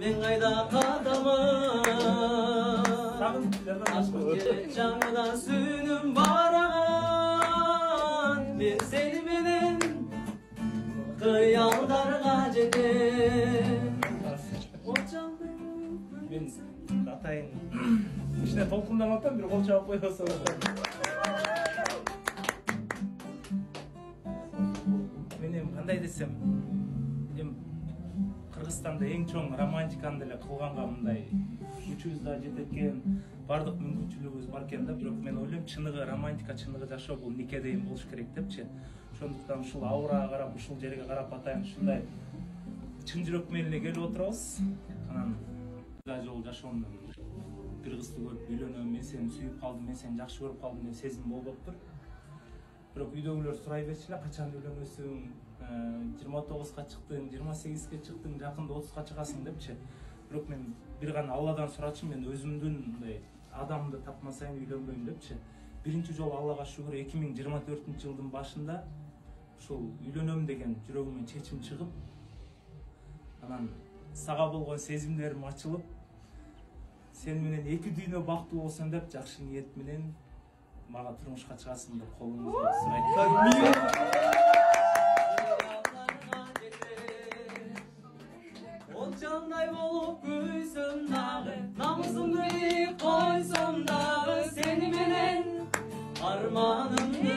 Sen kayda kadamın Aşkın canıdan sünüm baragan Ben seni menen Kıyaldarga jedem Ben atayın İşte толкундан атам bir kol çabuk koyuyorsa Benim kanday desem Kırgızstanda en çoğun romantikаны деле кылганга мындай күчүбүз да жететкен бардык мүмкүнчүлүгүбүз бар экен да бирок мен ойлойм чыныгы романтика чыныгы жашоо бул никеден болуш керек депчи ошондуктан ушул аурага карап ушул жерге карап атайын ушундай чын жүрөк менен эле келип отурабыз анан жол жашоомдон бир кызды көрүп үйлөнөм мен сени сүйүп калдым мен сени жакшы көрүп калдым деген сезим болуптур бирок үйдөгүлөр сурай берчү эле качан үйлөнөсүң 29га чыктың 28ге чыктың жакында 30га чыгасың депчи бирок мен бир гана Алладан сурачумун мен өзүмдүн мындай адамды тапмасайын үйлөнбөйм депчи биринчи жолу Аллага шүгүр 2024-жылдын башында ушул үйлөнөм деген жүрөгүмөн чечим чыгып анан сага болгон сезимдерим ачылып сен менен эки дүйнө бактылуу болсоң деп жакшы ниет менен мага турмушка чыгасың деп колуңузду сурайт. Отчандай болуп күйсөм дагы намысымды ийип койсом дагы сени менен арманымды